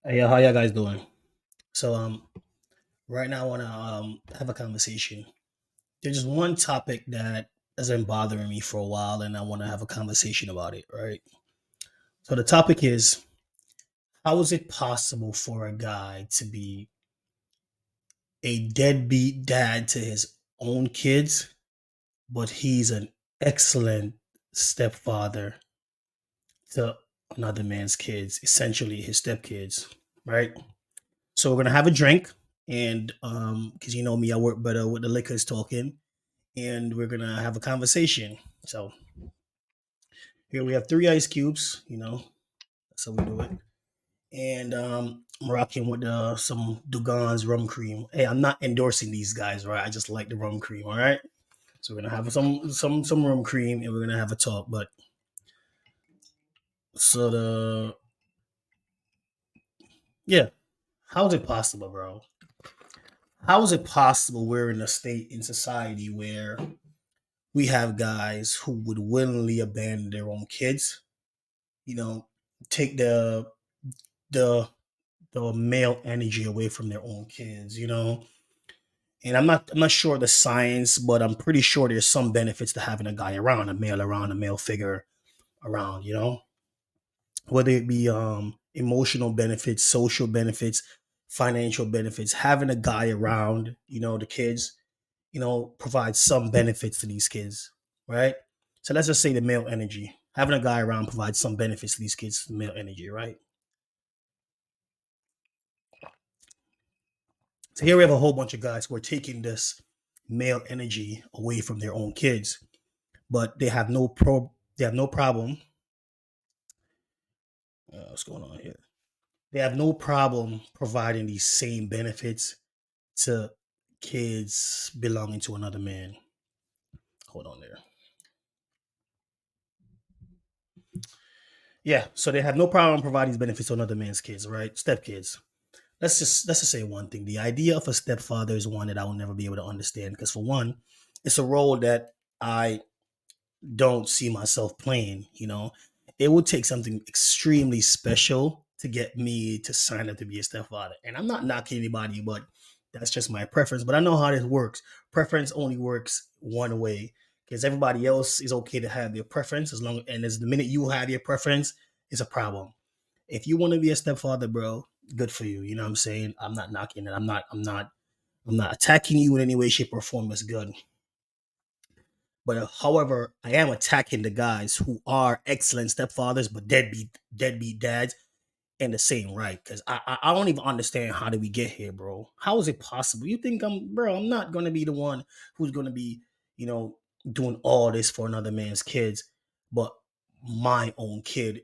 Hey, how y'all guys doing? So, right now I want to have a conversation. There's just one topic that has been bothering me for a while, and I want to have a conversation about it. Right. So the topic is: how is it possible for a guy to be a deadbeat dad to his own kids, but he's an excellent stepfather to another man's kids, essentially his stepkids? Right. So we're gonna have a drink, and because you know me, I work better with the liquors talking, and we're gonna have a conversation. So here we have three ice cubes. That's how we do it. And I'm rocking with some Dugan's rum cream. Hey, I'm not endorsing these guys, right? I just like the rum cream. All right. So we're gonna have some rum cream, and we're gonna have a talk. But so the yeah, how is it possible, bro? How is it possible we're in a state in society where we have guys who would willingly abandon their own kids, you know, take the the male energy away from their own kids. And I'm not sure the science, but I'm pretty sure there's some benefits to having a guy around, a male figure around. Whether it be emotional benefits, social benefits, financial benefits, having a guy around, the kids, provides some benefits to these kids, right? So let's just say the male energy. Having a guy around provides some benefits to these kids, the male energy, right? So here we have a whole bunch of guys who are taking this male energy away from their own kids, but they have no problem. What's going on here? They have no problem providing these same benefits to kids belonging to another man. Hold on there. Yeah, so they have no problem providing these benefits to another man's kids, right? Step kids. Let's just say one thing. The idea of a stepfather is one that I will never be able to understand because for one, it's a role that I don't see myself playing. It would take something extremely special to get me to sign up to be a stepfather. And I'm not knocking anybody, but that's just my preference. But I know how this works. Preference only works one way because everybody else is okay to have their preference as the minute you have your preference, it's a problem. If you want to be a stepfather, bro, good for you. You know what I'm saying? I'm not knocking it. I'm not attacking you in any way, shape, or form. It's good. But however, I am attacking the guys who are excellent stepfathers, but deadbeat dads in the same right. Because I don't even understand how did we get here, bro? How is it possible? You think I'm not gonna be the one who's gonna be, you know, doing all this for another man's kids, but my own kid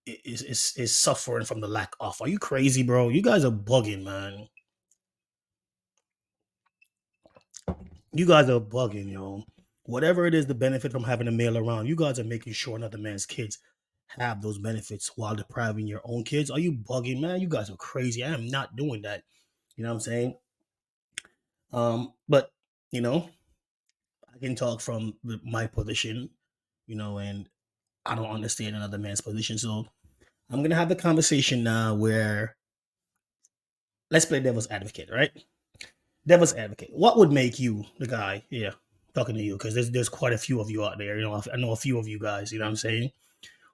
is suffering from the lack of. Are you crazy, bro? You guys are bugging, man. You guys are bugging, yo. Whatever it is, the benefit from having a male around, you guys are making sure another man's kids have those benefits while depriving your own kids. Are you bugging, man? You guys are crazy. I am not doing that. You know what I'm saying? But you know, I can talk from my position, and I don't understand another man's position. So I'm gonna have the conversation now where let's play devil's advocate, right? Devil's advocate. What would make you the guy? Yeah, talking to you because there's quite a few of you out there. I know a few of you guys. You know what I'm saying?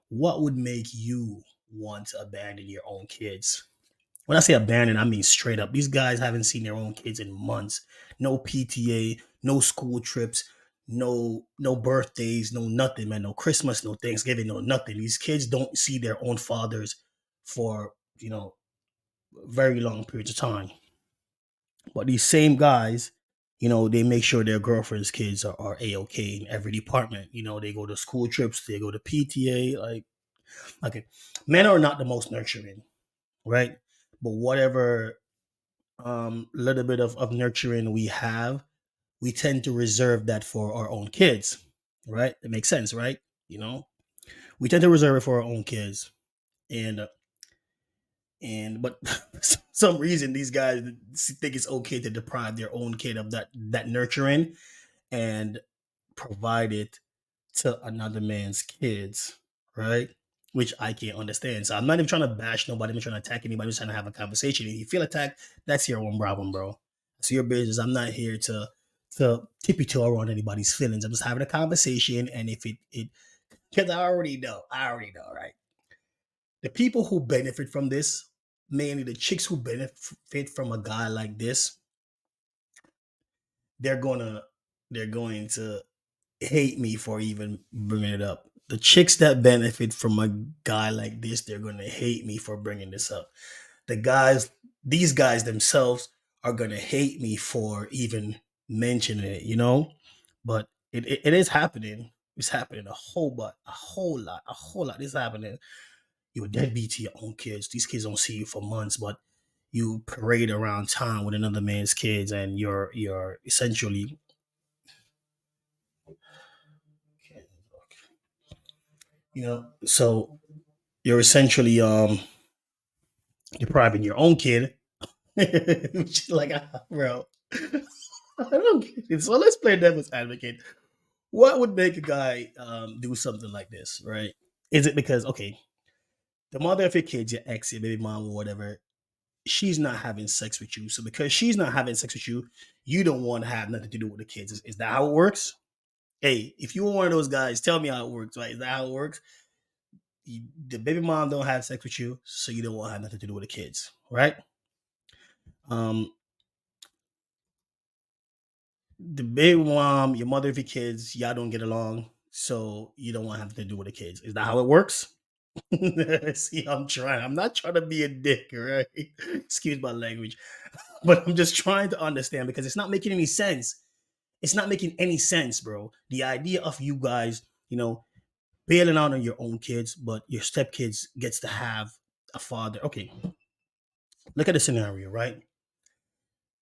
What would make you want to abandon your own kids? When I say abandon, I mean straight up. These guys haven't seen their own kids in months. No PTA, no school trips, no birthdays, no nothing, man. No Christmas, no Thanksgiving, no nothing. These kids don't see their own fathers for very long periods of time. But these same guys, they make sure their girlfriend's kids are a-okay in every department. They go to school trips, they go to PTA. Like, okay, men are not the most nurturing, right? But whatever little bit of nurturing we have, we tend to reserve that for our own kids, right? It makes sense, right? You know, we tend to reserve it for our own kids, and but for some reason these guys think it's okay to deprive their own kid of that nurturing and provide it to another man's kids, right? which I can't understand. So I'm not even trying to bash nobody. I'm not trying to attack anybody. I'm just trying to have a conversation. If you feel attacked, that's your own problem, bro. It's your business. I'm not here to tippy toe around anybody's feelings. I'm just having a conversation, and if it because I already know, right? The people who benefit from this, mainly the chicks who benefit from a guy like this, they're gonna they're going to hate me for even bringing it up. The chicks that benefit from a guy like this, they're gonna hate me for bringing this up. The guys, these guys themselves are gonna hate me for even mentioning it, you know. But it is happening. It's happening a whole lot. It's happening. You're a deadbeat to your own kids. These kids don't see you for months, but you parade around town with another man's kids, and you're essentially, you know, so you're essentially depriving your own kid. Which is like, bro, I don't get it. So let's play devil's advocate. What would make a guy do something like this, right? Is it because, okay, the mother of your kids, your ex, your baby mom, or whatever, she's not having sex with you. So because she's not having sex with you, you don't want to have nothing to do with the kids. Is that how it works? Hey, if you were one of those guys, tell me how it works, right? Is that how it works? The baby mom don't have sex with you, so you don't want to have nothing to do with the kids, right? Um, the baby mom, your mother of your kids, y'all don't get along, so you don't want to have to do with the kids. Is that how it works? See, I'm trying. I'm not trying to be a dick, right? Excuse my language, but I'm just trying to understand because it's not making any sense. It's not making any sense, bro. The idea of you guys, bailing out on your own kids, but your stepkids gets to have a father. Okay, look at the scenario, right?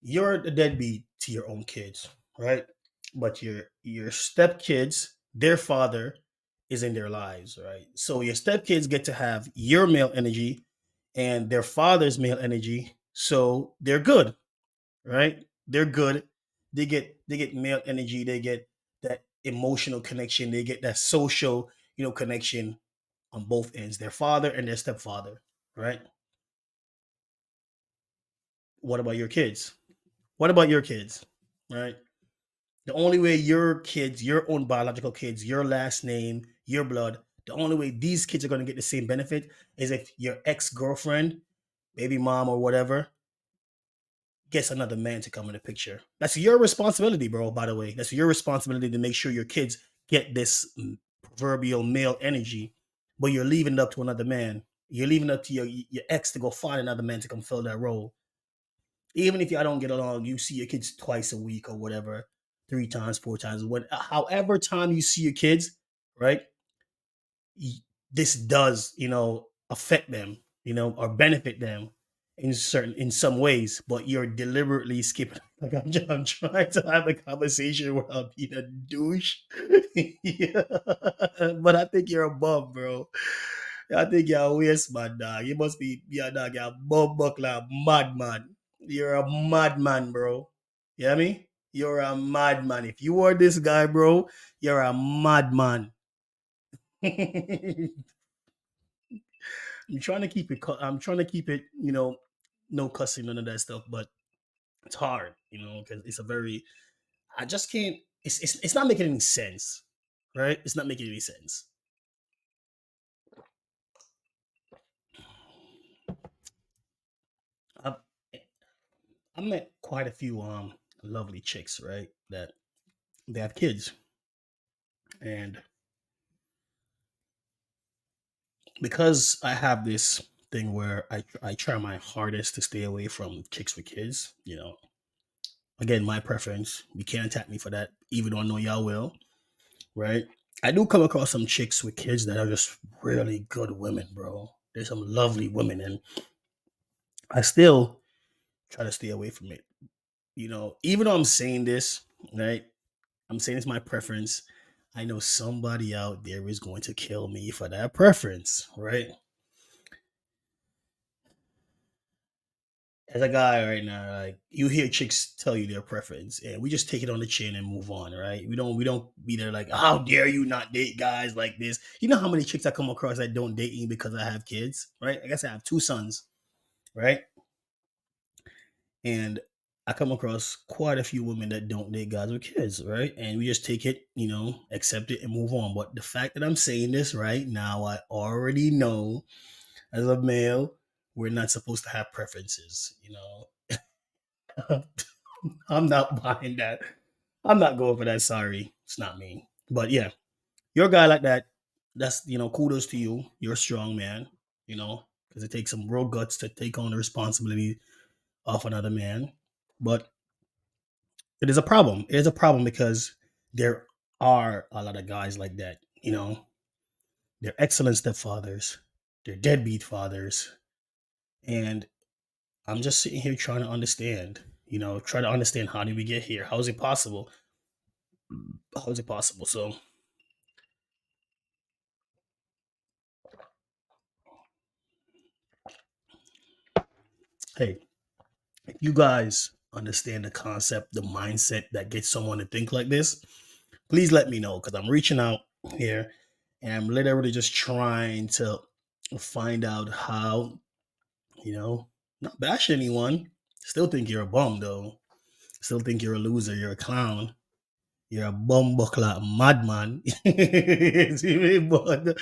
You're the deadbeat to your own kids, right? But your stepkids, their father is in their lives, right? So your stepkids get to have your male energy and their father's male energy, so they're good, right? They're good. They get male energy. They get that emotional connection. They get that social, connection on both ends. Their father and their stepfather, right? What about your kids? What about your kids, right? The only way your kids, your own biological kids, your last name, your blood, the only way these kids are going to get the same benefit is if your ex girlfriend, baby mom, or whatever gets another man to come in the picture. That's your responsibility, bro. By the way, that's your responsibility to make sure your kids get this proverbial male energy, but you're leaving it up to another man. You're leaving it up to your ex to go find another man to come fill that role. Even if y'all don't get along, you see your kids twice a week or whatever, 3 times, 4 times, however time you see your kids, right? This does, affect them, or benefit them in some ways, but you're deliberately skipping. Like I'm trying to have a conversation without being a douche. Yeah. But I think you're a bum, bro. I think you're a waste man, dog. You must be, yeah, dog. You're a bum buckler, madman. You're a madman, bro. You hear me? You're a madman. If you are this guy, bro, you're a madman. I'm trying to keep it. I'm trying to keep it. No cussing, none of that stuff. But it's hard, because it's a very. I just can't. It's not making any sense, right? It's not making any sense. I've I met quite a few lovely chicks, right? That they have kids, and because I have this thing where I try my hardest to stay away from chicks with kids. Again, my preference. You can't attack me for that, even though I know y'all will, right? I do come across some chicks with kids that are just really good women, bro. There's some lovely women, and I still try to stay away from it. Even though I'm saying this, right? I'm saying it's my preference. I know somebody out there is going to kill me for that preference, right? as a guy right now, like you hear chicks tell you their preference, and we just take it on the chin and move on, right? We don't be there like, how dare you not date guys like this? You know how many chicks I come across that don't date me because I have kids, right? I guess I have two sons, right? And I come across quite a few women that don't date guys with kids, right? And we just take it, accept it and move on. But the fact that I'm saying this right now, I already know as a male, we're not supposed to have preferences. I'm not buying that. I'm not going for that. Sorry. It's not me. But yeah, you're a guy like that. That's kudos to you. You're a strong man, because it takes some real guts to take on the responsibility of another man. But it is a problem. It is a problem because there are a lot of guys like that. They're excellent stepfathers, they're deadbeat fathers. And I'm just sitting here trying to understand, try to understand how did we get here? How is it possible? How is it possible? So, hey, if you guys understand the concept, the mindset that gets someone to think like this, please let me know because I'm reaching out here and I'm literally just trying to find out how, you know, not bash anyone. Still think you're a bum though. Still think you're a loser. You're a clown. You're a bum buckler, madman. See me, but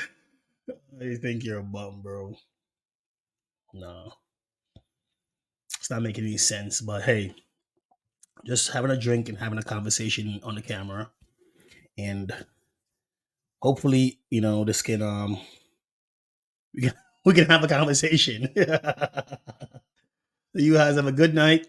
I think you're a bum, bro. No, it's not making any sense. But hey, just having a drink and having a conversation on the camera, and hopefully, this can we can, we can have a conversation. You guys have a good night.